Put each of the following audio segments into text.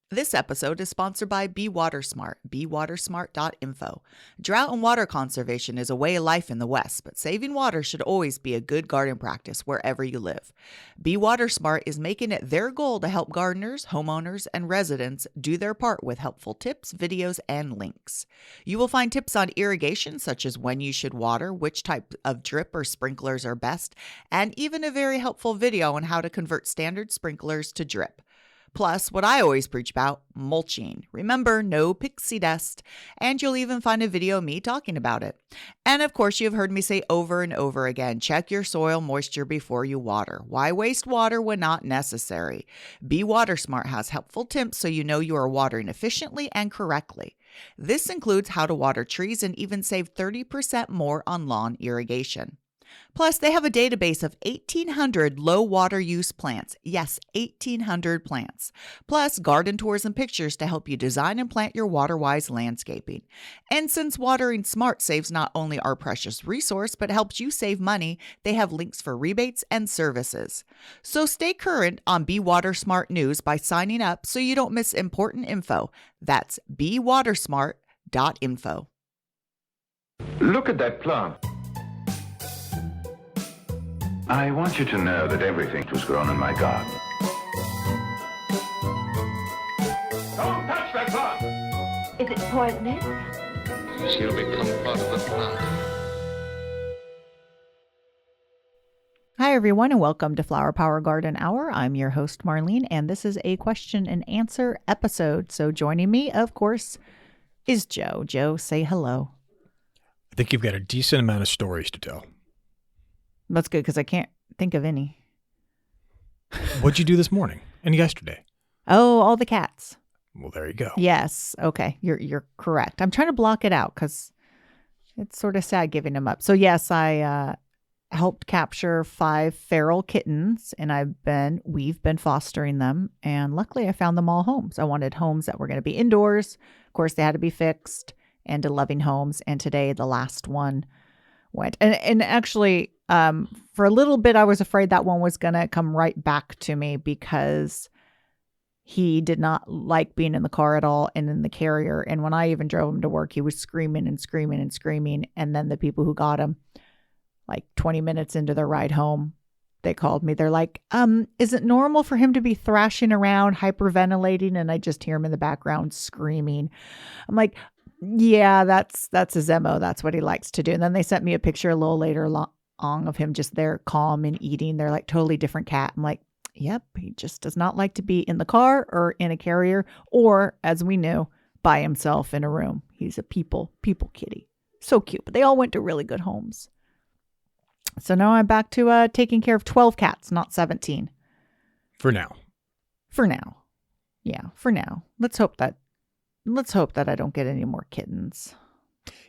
This episode is sponsored by BeWaterSmart, bewatersmart.info. Drought and water conservation is a way of life in the West, but saving water should always be a good garden practice wherever you live. BeWatersmart is making it their goal to help gardeners, homeowners, and residents do their part with helpful tips, videos, and links. You will find tips on irrigation, such as when you should water, which type of drip or sprinklers are best, and even a very helpful video on how to convert standard sprinklers to drip. Plus, what I always preach about, mulching. Remember, no pixie dust. And you'll even find a video of me talking about it. And of course, you've heard me say over and over again, check your soil moisture before you water. Why waste water when not necessary? BeWatersmart has helpful tips so you know you are watering efficiently and correctly. This includes how to water trees and even save 30% more on lawn irrigation. Plus, they have a database of 1,800 low water use plants. Yes, 1,800 plants. Plus, garden tours and pictures to help you design and plant your water-wise landscaping. And since watering smart saves not only our precious resource, but helps you save money, they have links for rebates and services. So stay current on BeWatersmart news by signing up so you don't miss important info. That's bewatersmart.info. Look at that plant. I want you to know that everything was grown in my garden. Don't touch that plant! Is it poisonous? She'll become part of the plant. Hi, everyone, and welcome to Flower Power Garden Hour. I'm your host, Marlene, and this is a question and answer episode. So joining me, of course, is Joe. Joe, say hello. I think you've got a decent amount of stories to tell. That's good because I can't think of any. What'd you do this morning and yesterday? Oh, all the cats. Well, there you go. Yes. Okay. You're correct. I'm trying to block it out because it's sort of sad giving them up. So yes, I helped capture 5 feral kittens, and we've been fostering them. And luckily, I found them all homes. I wanted homes that were going to be indoors. Of course, they had to be fixed, and to loving homes. And today, the last one went. And actually, for a little bit, I was afraid that one was going to come right back to me because he did not like being in the car at all and in the carrier. And when I even drove him to work, he was screaming and screaming and screaming. And then the people who got him, like 20 minutes into their ride home, they called me. They're like, is it normal for him to be thrashing around, hyperventilating? And I just hear him in the background screaming. I'm like, yeah, that's his MO. That's what he likes to do. And then they sent me a picture a little later on of him just there calm and eating. They're like totally different cat. I'm like, yep, he just does not like to be in the car or in a carrier or, as we knew, by himself in a room. He's a people kitty. So cute. But they all went to really good homes. So now I'm back to taking care of 12 cats, not 17. For now. For now. Yeah, for now. Let's hope that I don't get any more kittens.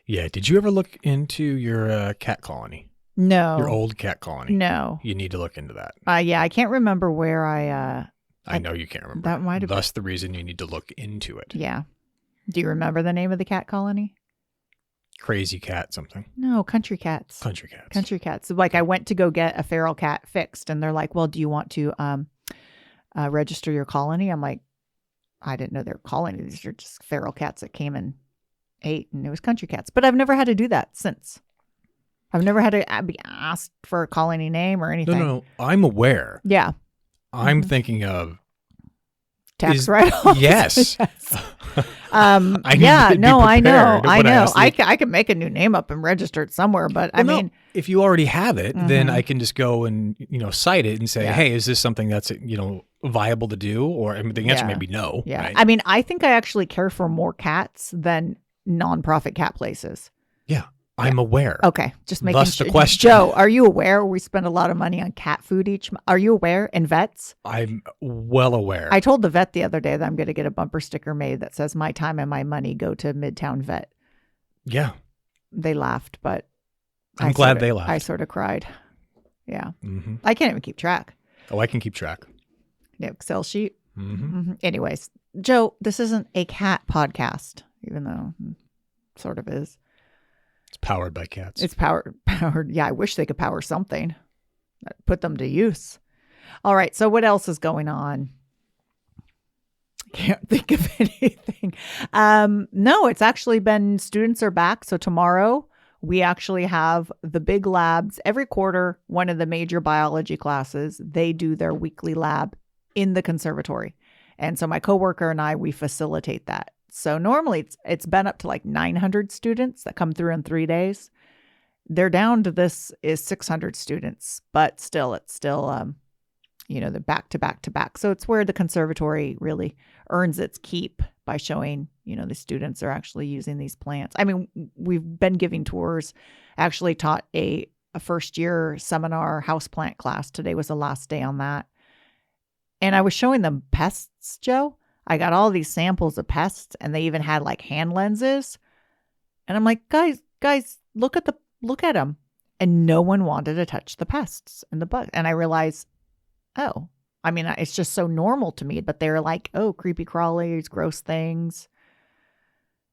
Yeah. Did you ever look into your cat colony? No. Your old cat colony? No. You need to look into that. Yeah, I can't remember where I know you can't remember. That might have Thus the reason you need to look into it. Yeah. Do you remember the name of the cat colony? Crazy cat something. No, country cats. Country cats. Country cats. Like I went to go get a feral cat fixed and they're like, well, do you want to register your colony? I'm like, I didn't know they were colonies. These are just feral cats that came and ate, and it was country cats. But I've never had to do that since. I've never had to be asked for a colony name or anything. No. I'm aware. Yeah. I'm thinking of tax write-offs. Yes. Yes. I know. I could make a new name up and register it somewhere, but if you already have it, then I can just go and, cite it and say, hey, is this something that's, viable to do? Or the answer may be no. Yeah. Right? I think I actually care for more cats than nonprofit cat places. Yeah. I'm aware. Okay. Just making Thus the question. Joe, are you aware we spend a lot of money on cat food each month? Are you aware? And vets? I'm well aware. I told the vet the other day that I'm going to get a bumper sticker made that says my time and my money go to Midtown Vet. Yeah. They laughed, but I'm glad they laughed. I sort of cried. Yeah. Mm-hmm. I can't even keep track. Oh, I can keep track. The Excel sheet. Mm-hmm. Anyways, Joe, this isn't a cat podcast, even though it sort of is. It's powered by cats. It's powered. Yeah, I wish they could power something. Put them to use. All right. So what else is going on? Can't think of anything. No, it's actually been, students are back. So tomorrow we actually have the big labs every quarter. One of the major biology classes, they do their weekly lab in the conservatory. And so my coworker and I, we facilitate that. So normally it's been up to like 900 students that come through in 3 days. They're down to this is 600 students, but still, it's still, the back to back to back. So it's where the conservatory really earns its keep by showing, the students are actually using these plants. I mean, we've been giving tours, actually taught a first year seminar houseplant class. Today was the last day on that. And I was showing them pests, Joe. I got all these samples of pests and they even had like hand lenses. And I'm like, guys, look at them. And no one wanted to touch the pests and the bugs. And I realized, oh, I mean, it's just so normal to me, but they're like, oh, creepy crawlies, gross things.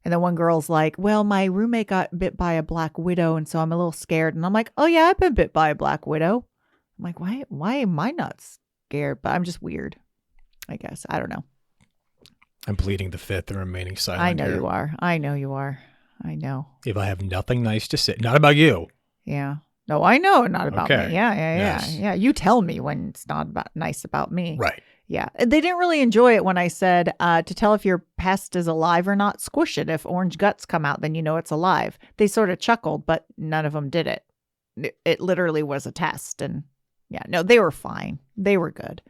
And then one girl's like, well, my roommate got bit by a black widow. And so I'm a little scared. And I'm like, oh yeah, I've been bit by a black widow. I'm like, why am I not scared? But I'm just weird, I guess. I don't know. I'm pleading the fifth and remaining silent. I know here. you are. I know you are. I know. If I have nothing nice to say, not about you. Yeah. No, I know. Not about Okay. me. Yeah. Yes. Yeah. You tell me when it's not nice about me. Right. Yeah. They didn't really enjoy it when I said to tell if your pest is alive or not, squish it. If orange guts come out, then you know it's alive. They sort of chuckled, but none of them did it. It literally was a test. And yeah, no, they were fine. They were good.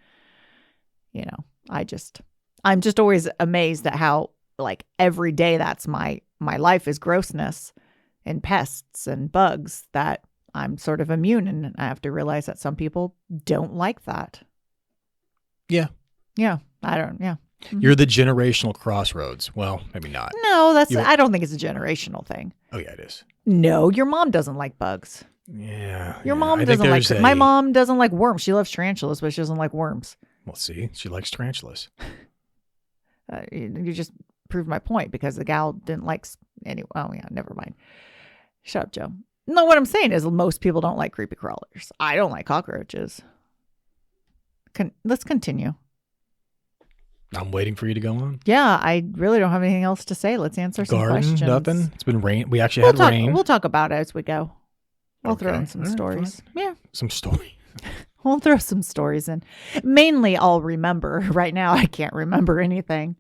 I'm just always amazed at how like every day that's my life is grossness and pests and bugs that I'm sort of immune. And I have to realize that some people don't like that. Yeah. Yeah. Mm-hmm. You're the generational crossroads. Well, maybe not. No, I don't think it's a generational thing. Oh, yeah, it is. No, your mom doesn't like bugs. Yeah. Your mom doesn't like, my mom doesn't like worms. She loves tarantulas, but she doesn't like worms. Well, see, she likes tarantulas. You just proved my point because the gal didn't like, anyway. Oh yeah, never mind. Shut up, Joe. No, what I'm saying is most people don't like creepy crawlers. I don't like cockroaches. Let's continue. I'm waiting for you to go on. Yeah, I really don't have anything else to say. Let's answer some questions. Nothing. It's been rain. We actually had rain. We'll talk about it as we go. We'll throw in some All right, stories. fine. Yeah. Some story. We'll throw some stories in. Mainly I'll remember. Right now I can't remember anything.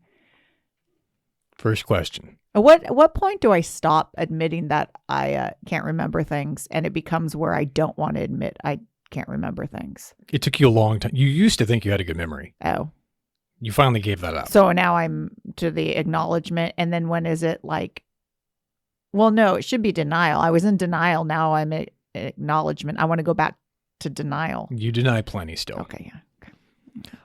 First question. At what point do I stop admitting that I can't remember things and it becomes where I don't want to admit I can't remember things? It took you a long time. You used to think you had a good memory. Oh. You finally gave that up. So now I'm to the acknowledgement. And then when is it like, well, no, it should be denial. I was in denial. Now I'm at acknowledgement. I want to go back to denial. You deny plenty still. Okay, yeah. Okay.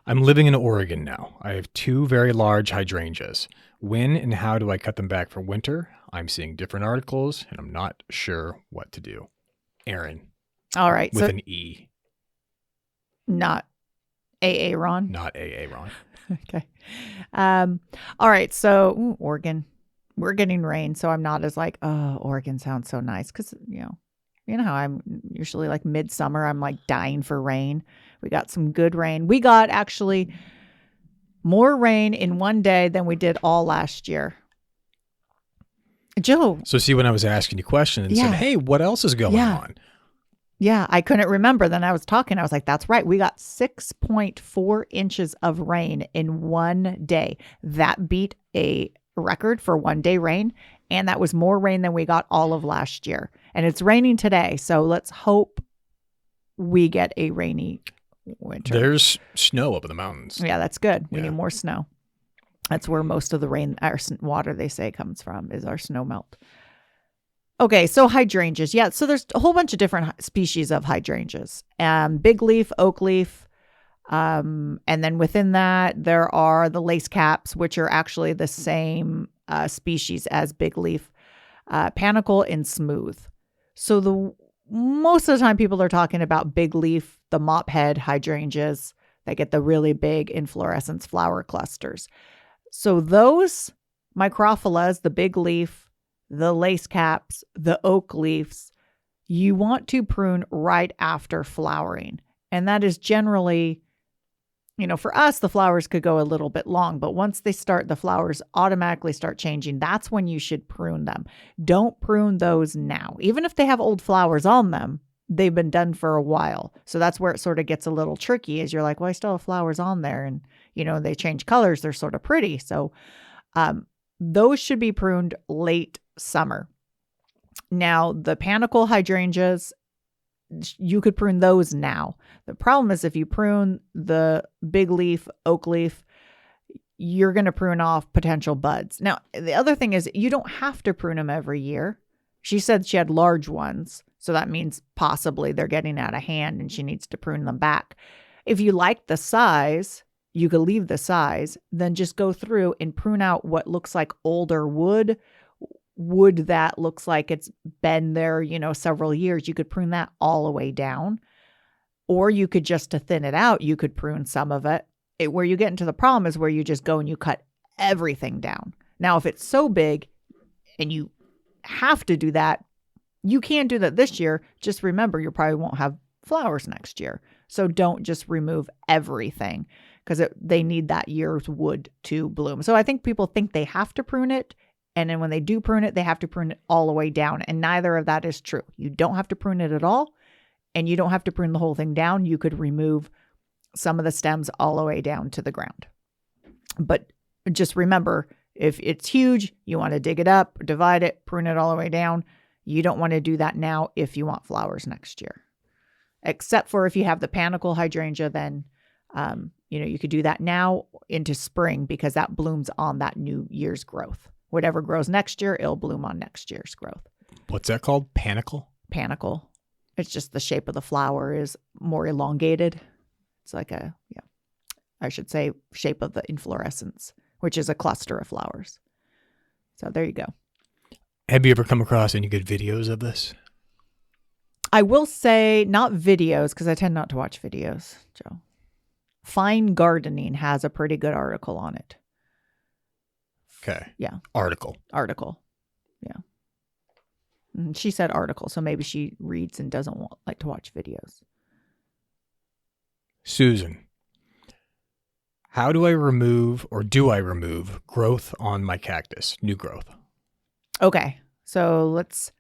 I'm living in Oregon now. I have 2 very large hydrangeas. When and how do I cut them back for winter? I'm seeing different articles and I'm not sure what to do. Aaron. All right. With so an E. Not AA Ron. Not AA Ron. Okay. All right. So Oregon, we're getting rain. So I'm not as like, oh, Oregon sounds so nice. Cause you know how I'm usually like midsummer, I'm like dying for rain. We got some good rain. We got actually more rain in one day than we did all last year. Joe. So see, when I was asking you questions and said, hey, what else is going on? Yeah, I couldn't remember. Then I was talking. I was like, that's right. We got 6.4 inches of rain in one day. That beat a record for one day rain. And that was more rain than we got all of last year. And it's raining today. So let's hope we get a rainy winter. There's snow up in the mountains. Yeah, that's good. We need more snow. That's where most of the rain, our water, they say, comes from, is our snow melt. Okay, so hydrangeas. Yeah, so there's a whole bunch of different species of hydrangeas. Big leaf, oak leaf. And then within that, there are the lace caps, which are actually the same species as big leaf. Panicle and smooth. So most of the time people are talking about big leaf, the mop head hydrangeas that get the really big inflorescence flower clusters. So those microphyllas, the big leaf, the lace caps, the oak leaves, you want to prune right after flowering. And that is generally for us, the flowers could go a little bit long, but once the flowers automatically start changing, that's when you should prune them. Don't prune those now. Even if they have old flowers on them, they've been done for a while. So that's where it sort of gets a little tricky is you're like, well, I still have flowers on there and, they change colors. They're sort of pretty. So those should be pruned late summer. Now, the panicle hydrangeas, you could prune those now. The problem is if you prune the big leaf, oak leaf, you're going to prune off potential buds. Now, the other thing is you don't have to prune them every year. She said she had large ones. So that means possibly they're getting out of hand and she needs to prune them back. If you like the size, you could leave the size, then just go through and prune out what looks like older wood that looks like it's been there, several years. You could prune that all the way down. Or you could just to thin it out, you could prune some of it. Where you get into the problem is where you just go and you cut everything down. Now, if it's so big and you have to do that, you can do that this year. Just remember, you probably won't have flowers next year. So don't just remove everything because they need that year's wood to bloom. So I think people think they have to prune it. And then when they do prune it, they have to prune it all the way down. And neither of that is true. You don't have to prune it at all. And you don't have to prune the whole thing down. You could remove some of the stems all the way down to the ground. But just remember, if it's huge, you want to dig it up, divide it, prune it all the way down. You don't want to do that now if you want flowers next year. Except for if you have the panicle hydrangea, then you could do that now into spring because that blooms on that new year's growth. Whatever grows next year, it'll bloom on next year's growth. What's that called? Panicle? Panicle. It's just the shape of the flower is more elongated. It's like shape of the inflorescence, which is a cluster of flowers. So there you go. Have you ever come across any good videos of this? I will say not videos because I tend not to watch videos, Joe. Fine Gardening has a pretty good article on it. Okay. Yeah. Article. Yeah. And she said article, so maybe she reads and doesn't like to watch videos. Susan, how do I remove growth on my cactus? New growth. Okay. So let's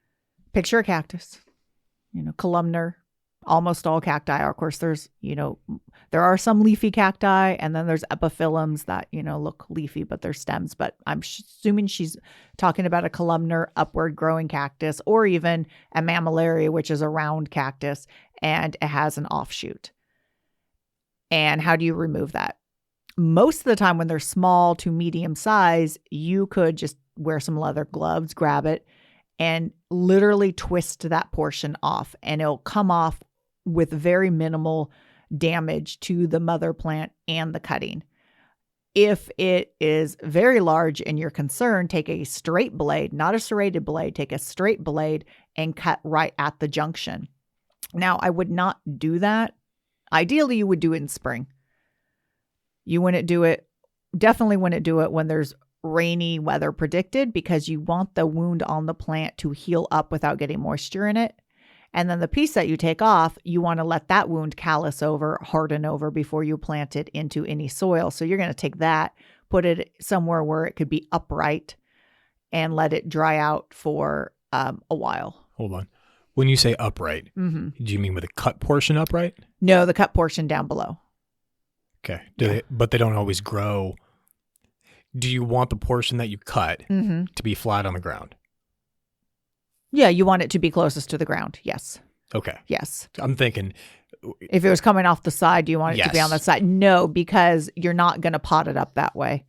picture a cactus, columnar, almost all cacti. Of course, there's, there are some leafy cacti and then there's epiphyllums that, look leafy, but they're stems. But I'm assuming she's talking about a columnar upward growing cactus or even a mammillaria, which is a round cactus and it has an offshoot. And how do you remove that? Most of the time when they're small to medium size, you could just wear some leather gloves, grab it and literally twist that portion off and it'll come off with very minimal damage to the mother plant and the cutting. If it is very large and you're concerned, take a straight blade, not a serrated blade, take a straight blade and cut right at the junction. Now, I would not do that. Ideally, you would do it in spring. You definitely wouldn't do it when there's rainy weather predicted because you want the wound on the plant to heal up without getting moisture in it. And then the piece that you take off, you want to let that wound callus over, harden over before you plant it into any soil. So you're going to take that, put it somewhere where it could be upright and let it dry out for a while. Hold on. When you say upright, do you mean with a cut portion upright? No, the cut portion down below. Okay. But they don't always grow. Do you want the portion that you cut to be flat on the ground? Yeah, you want it to be closest to the ground. Yes. Okay. Yes. I'm thinking. If it was coming off the side, do you want it to be on the side? No, because you're not going to pot it up that way.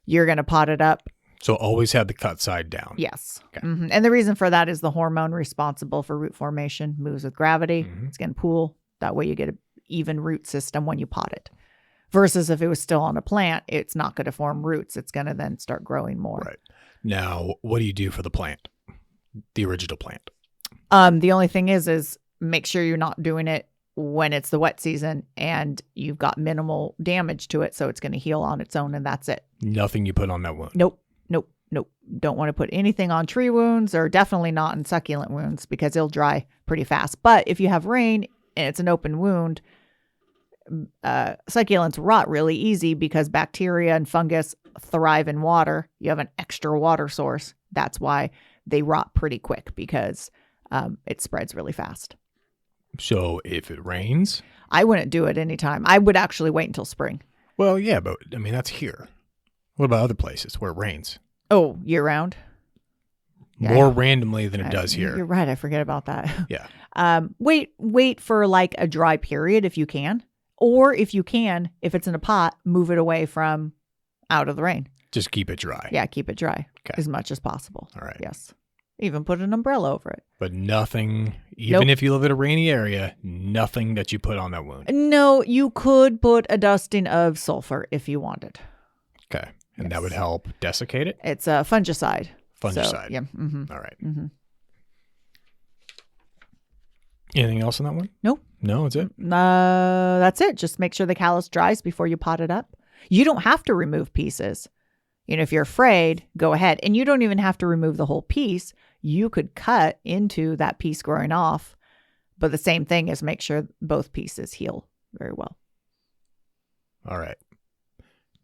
You're going to pot it up. So always have the cut side down. Yes. Okay. And the reason for that is the hormone responsible for root formation moves with gravity. It's going to pool. That way you get an even root system when you pot it. Versus if it was still on a plant, it's not going to form roots. It's going to then start growing more. Right. Now, what do you do for the plant? The original plant? The only thing is make sure you're not doing it when it's the wet season and you've got minimal damage to it. So it's going to heal on its own and that's it. Nothing you put on that wound? Nope. Don't want to put anything on tree wounds or definitely not in succulent wounds because it'll dry pretty fast. But if you have rain and it's an open wound, succulents rot really easy because bacteria and fungus thrive in water. You have an extra water source. That's why they rot pretty quick, because it spreads really fast. So if it rains? I wouldn't do it anytime. I would actually wait until spring. Well, yeah, but I mean, that's here. What about other places where it rains? Oh, year round? More randomly than it does here. You're right. I forget about that. Yeah. Wait for like a dry period if you can. Or if you can, if it's in a pot, move it away from out of the rain. Just keep it dry. Yeah, keep it dry Okay. as much as possible. All right. Yes. Even put an umbrella over it. But nothing, even if you live in a rainy area, nothing that you put on that wound. No, you could put a dusting of sulfur if you wanted. Okay. And that Yes. would help desiccate it? It's a fungicide. Fungicide. So, yeah. Mm-hmm. All right. Mm-hmm. Anything else on that one? Nope. No, that's it? That's it. Just make sure the callus dries before you pot it up. You don't have to remove pieces. If you're afraid, go ahead. And you don't even have to remove the whole piece. You could cut into that piece growing off. But the same thing is make sure both pieces heal very well. All right.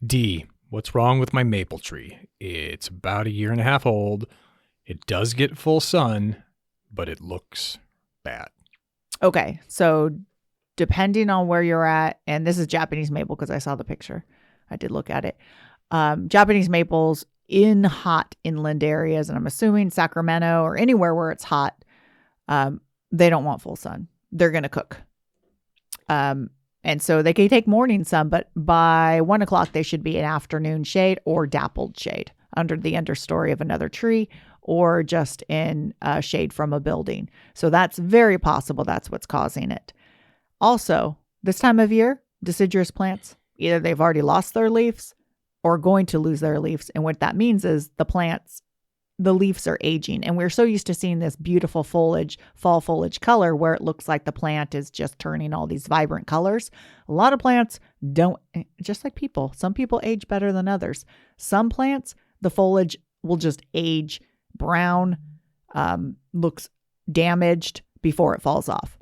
D, what's wrong with my maple tree? It's about 1.5 years old. It does get full sun, but it looks bad. Okay. So depending on where you're at, and this is Japanese maple because I saw the picture. I did look at it. Japanese maples in hot inland areas, and I'm assuming Sacramento or anywhere where it's hot, they don't want full sun. They're going to cook. And so they can take morning sun, but by 1 o'clock, they should be in afternoon shade or dappled shade under the understory of another tree or just in shade from a building. So that's very possible that's what's causing it. Also, this time of year, deciduous plants, either they've already lost their leaves or going to lose their leaves. And what that means is the leaves are aging. And we're so used to seeing this beautiful foliage, fall foliage color where it looks like the plant is just turning all these vibrant colors. A lot of plants don't, just like people. Some people age better than others. Some plants, the foliage will just age brown, looks damaged before it falls off.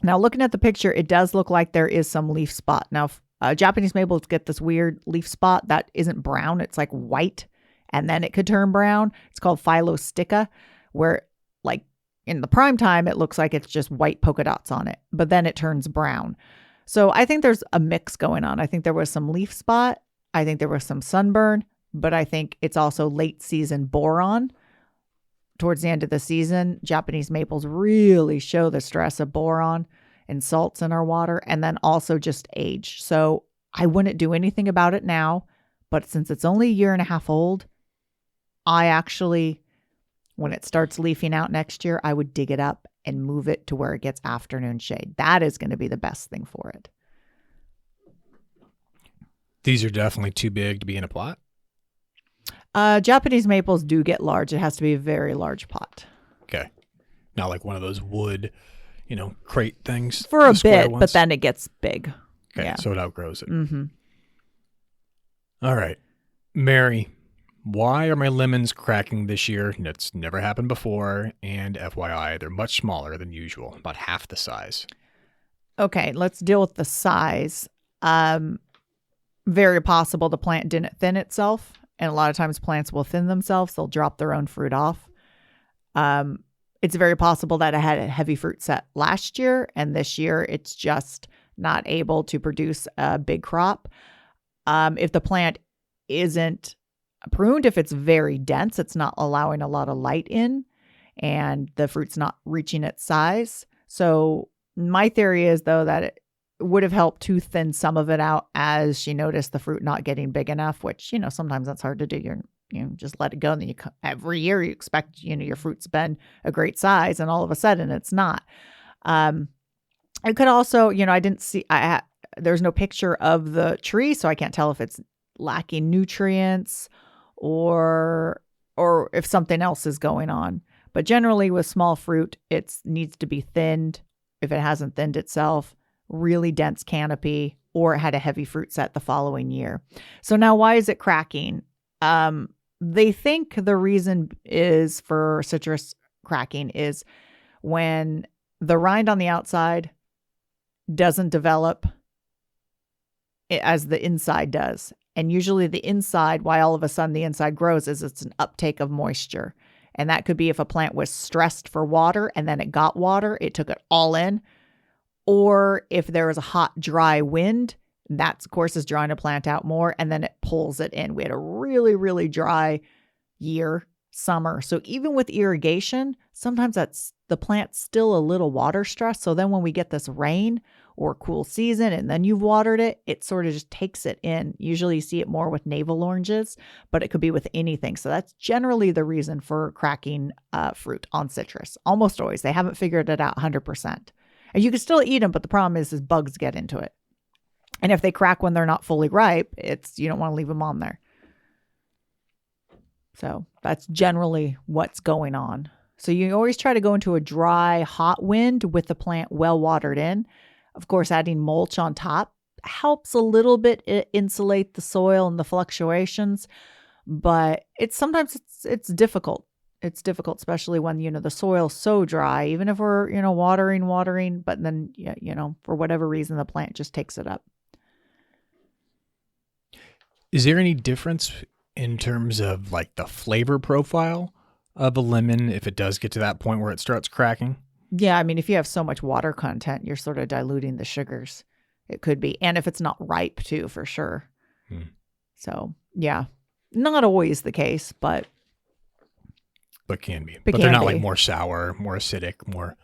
Now, looking at the picture, it does look like there is some leaf spot. Now, Japanese maples get this weird leaf spot that isn't brown. It's like white, and then it could turn brown. It's called phylostica, where like in the prime time, it looks like it's just white polka dots on it, but then it turns brown. So I think there's a mix going on. I think there was some leaf spot. I think there was some sunburn, but I think it's also late season boron. Towards the end of the season, Japanese maples really show the stress of boron and salts in our water, and then also just age. So I wouldn't do anything about it now, but since it's only 1.5 years old, I actually, when it starts leafing out next year, I would dig it up and move it to where it gets afternoon shade. That is going to be the best thing for it. These are definitely too big to be in a plot. Japanese maples do get large. It has to be a very large pot. Okay. Not like one of those wood, crate things. For a the square bit, ones. but then it gets big. Okay, Yeah. so it outgrows it. Mm-hmm. All right. Mary, why are my lemons cracking this year? That's never happened before. And FYI, they're much smaller than usual, about half the size. Okay, let's deal with the size. Very possible the plant didn't thin itself. And a lot of times plants will thin themselves. They'll drop their own fruit off. It's very possible that it had a heavy fruit set last year, and this year it's just not able to produce a big crop. If the plant isn't pruned, if it's very dense, it's not allowing a lot of light in, and the fruit's not reaching its size. So my theory is, though, that it would have helped to thin some of it out as she noticed the fruit not getting big enough, which, sometimes that's hard to do. You just let it go. And then every year you expect, your fruit's been a great size, and all of a sudden it's not. It could also, I didn't see, there's no picture of the tree, so I can't tell if it's lacking nutrients or if something else is going on. But generally with small fruit, it needs to be thinned if it hasn't thinned itself. Really dense canopy, or it had a heavy fruit set the following year. So now why is it cracking? They think the reason is for citrus cracking is when the rind on the outside doesn't develop as the inside does. And usually the inside, why all of a sudden the inside grows, is it's an uptake of moisture. And that could be if a plant was stressed for water and then it got water, it took it all in. Or if there was a hot, dry wind, that, of course, is drawing a plant out more, and then it pulls it in. We had a really, really dry year, summer. So even with irrigation, sometimes the plant's still a little water stressed. So then when we get this rain or cool season and then you've watered it, it sort of just takes it in. Usually you see it more with navel oranges, but it could be with anything. So that's generally the reason for cracking fruit on citrus. Almost always. They haven't figured it out 100%. And you can still eat them, but the problem is bugs get into it. And if they crack when they're not fully ripe, you don't want to leave them on there. So that's generally what's going on. So you always try to go into a dry, hot wind with the plant well watered in. Of course, adding mulch on top helps a little bit insulate the soil and the fluctuations, but sometimes it's difficult. It's difficult, especially when, the soil's so dry, even if we're, watering, but then, for whatever reason, the plant just takes it up. Is there any difference in terms of like the flavor profile of a lemon if it does get to that point where it starts cracking? Yeah, I mean, if you have so much water content, you're sort of diluting the sugars. It could be. And if it's not ripe too, for sure. So, yeah, not always the case, but can be. But they're not like more sour, more acidic, more.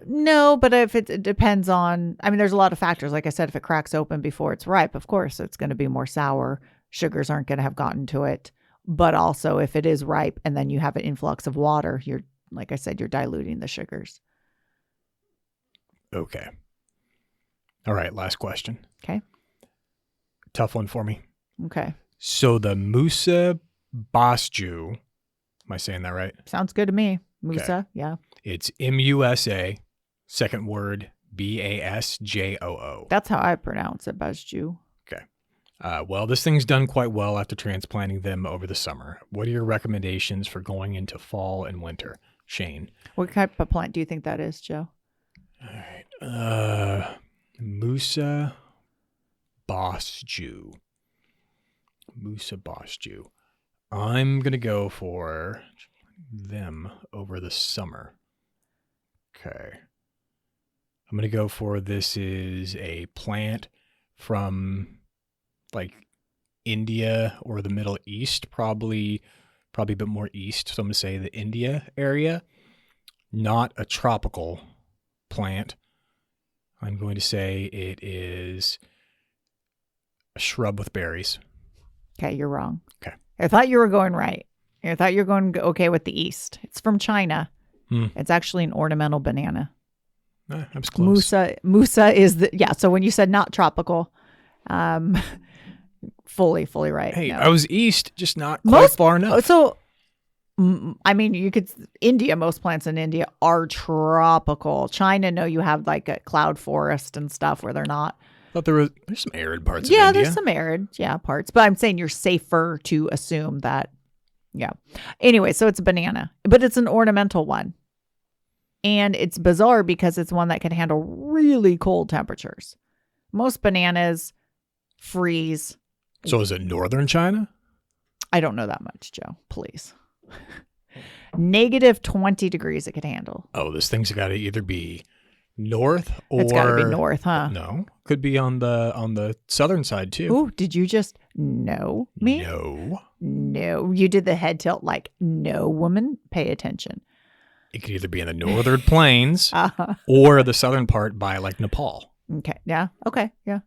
No, but if it depends on, there's a lot of factors. Like I said, if it cracks open before it's ripe, of course, it's going to be more sour. Sugars aren't going to have gotten to it. But also if it is ripe and then you have an influx of water, like I said, you're diluting the sugars. Okay. All right. Last question. Okay. Tough one for me. Okay. So the Musa basjoo, am I saying that right? Sounds good to me. Musa, okay. Yeah. It's Musa, second word, Basjoo. That's how I pronounce it, basjoo. Okay. Well, this thing's done quite well after transplanting them over the summer. What are your recommendations for going into fall and winter, Shane? What type of plant do you think that is, Joe? All right. Musa basjoo. Musa basjoo. I'm going to go for them over the summer. Okay. I'm going to go for this is a plant from like India or the Middle East, probably a bit more east. So I'm going to say the India area, not a tropical plant. I'm going to say it is a shrub with berries. Okay, you're wrong. Okay. I thought you were going right. I thought you were going okay with the East. It's from China. It's actually an ornamental banana. I was close. Musa is so when you said not tropical, fully right. Hey, no. I was east, just not quite far enough. So, most plants in India are tropical. China, no, you have like a cloud forest and stuff where they're not. I thought there's some arid parts of India. Yeah, there's some arid, parts. But I'm saying you're safer to assume that, Anyway, so it's a banana, but it's an ornamental one. And it's bizarre because it's one that can handle really cold temperatures. Most bananas freeze. So is it northern China? I don't know that much, Joe. Please. -20 degrees it could handle. Oh, this thing's got to either be north or... It's got to be north, huh? No. Could be on the southern side, too. Ooh, did you just know me? No. You did the head tilt like, no, woman, pay attention. It could either be in the northern plains or the southern part by like Nepal. Okay. Yeah. Okay. Yeah.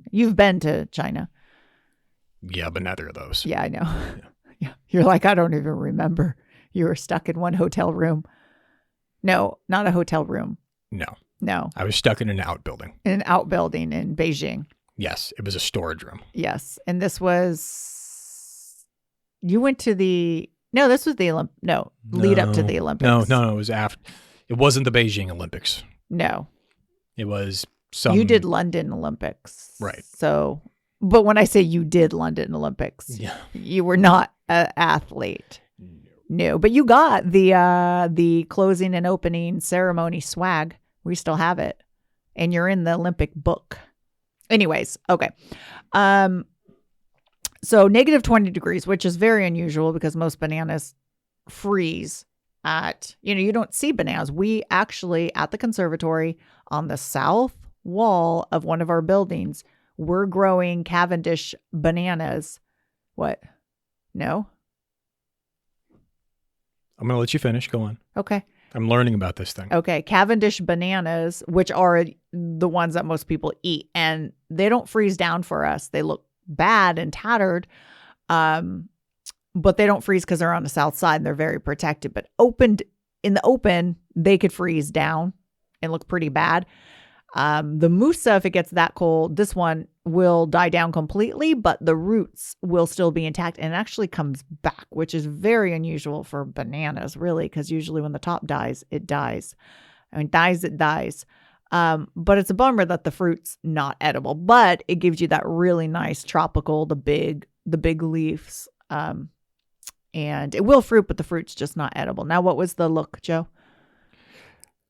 You've been to China. Yeah, but neither of those. Yeah, I know. Yeah. You're like, I don't even remember. You were stuck in one hotel room. No, not a hotel room. No. I was stuck in an outbuilding. In an outbuilding in Beijing. Yes. It was a storage room. Yes. And this was, you went to this was the lead up to the Olympics. No, it was after. It wasn't the Beijing Olympics. No. It was You did London Olympics. Right. So, but when I say you did London Olympics, you were not an athlete. No, but you got the closing and opening ceremony swag. We still have it. And you're in the Olympic book. Anyways, okay. So negative 20 degrees, which is very unusual because most bananas freeze at, you don't see bananas. We actually, at the conservatory on the south wall of one of our buildings, we're growing Cavendish bananas. What? No? I'm going to let you finish. Go on. Okay. I'm learning about this thing. Okay. Cavendish bananas, which are the ones that most people eat, and they don't freeze down for us. They look bad and tattered, but they don't freeze because they're on the south side and they're very protected. But opened in the open, they could freeze down and look pretty bad. The Musa, if it gets that cold, this one will die down completely, but the roots will still be intact and it actually comes back, which is very unusual for bananas, really, because usually when the top dies, it dies. It dies. But it's a bummer that the fruit's not edible, but it gives you that really nice tropical, the big leaves. And it will fruit, but the fruit's just not edible. Now, what was the look, Joe?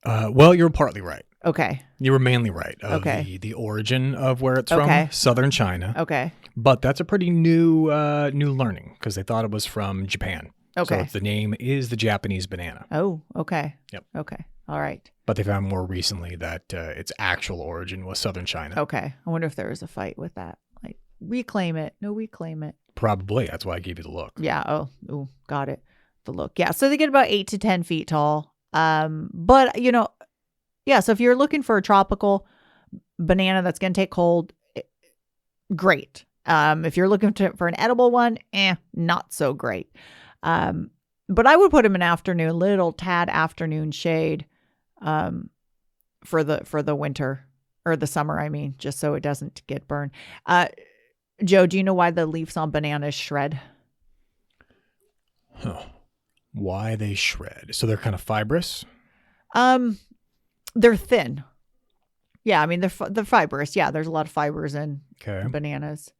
Well, you're partly right. Okay. You were mainly right. Okay. The origin of where it's Okay. from, southern China. Okay. But that's a pretty new learning because they thought it was from Japan. Okay. So the name is the Japanese banana. Oh, okay. Yep. Okay. All right. But they found more recently that its actual origin was southern China. Okay. I wonder if there was a fight with that. Like, reclaim it. No, reclaim it. Probably. That's why I gave you the look. Yeah. Oh, got it. The look. Yeah. So they get about 8 to 10 feet tall. But yeah. So if you're looking for a tropical banana that's going to take cold, great. If you're looking for an edible one, not so great. But I would put them in afternoon, little tad afternoon shade, for the winter or the summer. I mean, just so it doesn't get burned. Joe, do you know why the leaves on bananas shred? Huh. Why they shred? So they're kind of fibrous? They're thin. Yeah, I mean they're fibrous. Yeah, there's a lot of fibers in bananas.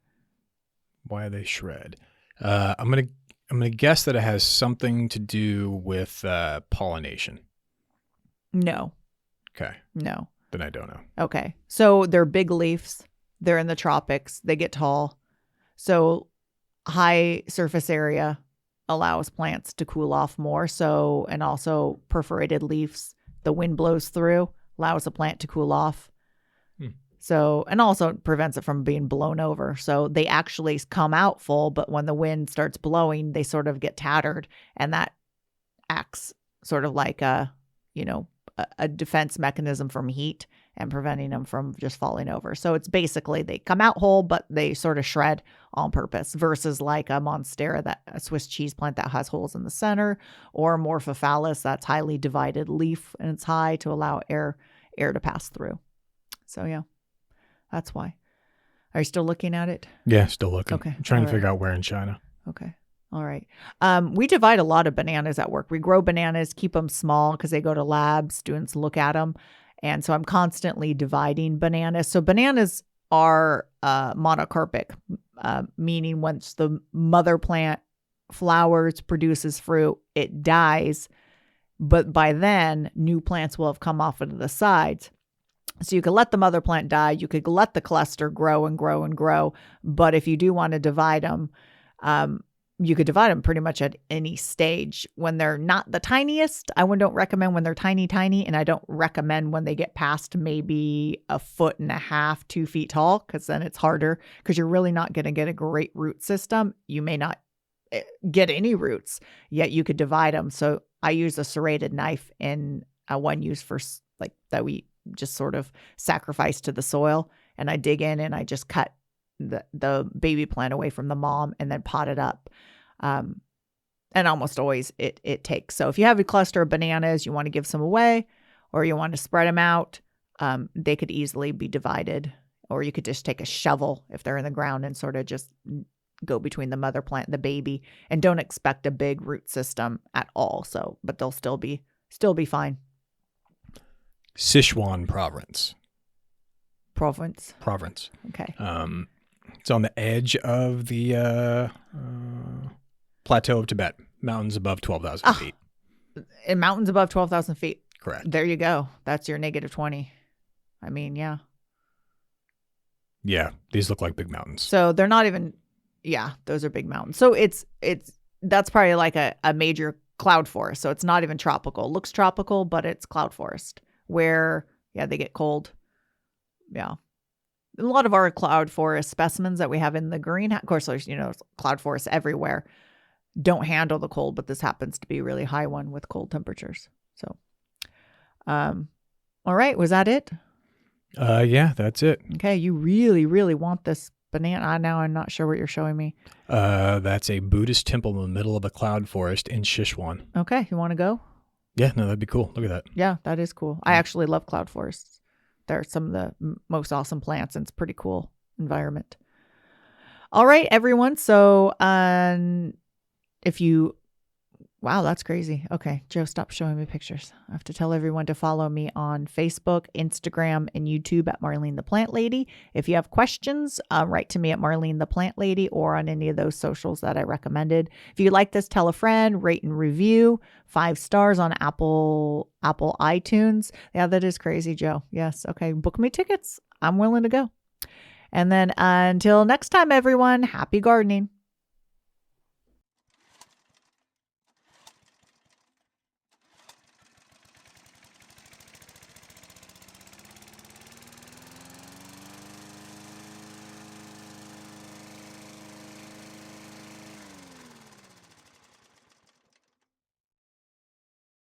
Why they shred? I'm gonna guess that it has something to do with pollination. No. Okay. No. Then I don't know. Okay. So they're big leaves. They're in the tropics. They get tall. So high surface area allows plants to cool off more. So, and also perforated leaves, the wind blows through, allows a plant to cool off. So, and also prevents it from being blown over. So they actually come out full, but when the wind starts blowing, they sort of get tattered, and that acts sort of like a defense mechanism from heat and preventing them from just falling over. So it's basically they come out whole, but they sort of shred on purpose versus like a monstera, a Swiss cheese plant that has holes in the center, or Morphophallus, that's highly divided leaf and it's high to allow air to pass through. So yeah, that's why. Are you still looking at it? Yeah, still looking. Okay. I'm trying to figure out where in China. Okay. All right. We divide a lot of bananas at work. We grow bananas, keep them small because they go to labs, students look at them. And so I'm constantly dividing bananas. So bananas are monocarpic, meaning once the mother plant flowers, produces fruit, it dies. But by then, new plants will have come off into the sides. So you could let the mother plant die. You could let the cluster grow and grow and grow. But if you do want to divide them, you could divide them pretty much at any stage. When they're not the tiniest, I don't recommend when they're tiny, and I don't recommend when they get past maybe 1.5 feet, 2 feet tall, because then it's harder because you're really not going to get a great root system. You may not get any roots, yet you could divide them. So I use a serrated knife in one use for like that we just sort of sacrifice to the soil, and I dig in and I just cut the baby plant away from the mom and then pot it up. And almost always it takes. So if you have a cluster of bananas, you want to give some away or you want to spread them out, they could easily be divided, or you could just take a shovel if they're in the ground and sort of just go between the mother plant and the baby, and don't expect a big root system at all. So, but they'll still be fine. Sichuan province. Province. Okay. It's on the edge of the plateau of Tibet, mountains above 12,000 feet. In mountains above 12,000 feet. Correct. There you go. That's your negative 20. I mean, yeah. Yeah, these look like big mountains. So they're not even, yeah, those are big mountains. So that's probably like a major cloud forest. So it's not even tropical. It looks tropical, but it's cloud forest where, yeah, they get cold. Yeah. A lot of our cloud forest specimens that we have in the greenhouse, of course, there's, cloud forests everywhere, don't handle the cold, but this happens to be a really high one with cold temperatures. So, all right. Was that it? Yeah, that's it. Okay. You really, really want this banana. Now I'm not sure what you're showing me. That's a Buddhist temple in the middle of a cloud forest in Sichuan. Okay. You want to go? Yeah, no, that'd be cool. Look at that. Yeah, that is cool. I actually love cloud forests. They're some of the most awesome plants, and it's a pretty cool environment. All right, everyone. So wow, that's crazy. Okay, Joe, stop showing me pictures. I have to tell everyone to follow me on Facebook, Instagram, and YouTube at Marlene the Plant Lady. If you have questions, write to me at Marlene the Plant Lady or on any of those socials that I recommended. If you like this, tell a friend, rate and review. 5 stars on Apple iTunes. Yeah, that is crazy, Joe. Yes. Okay, book me tickets. I'm willing to go. And then until next time, everyone, happy gardening.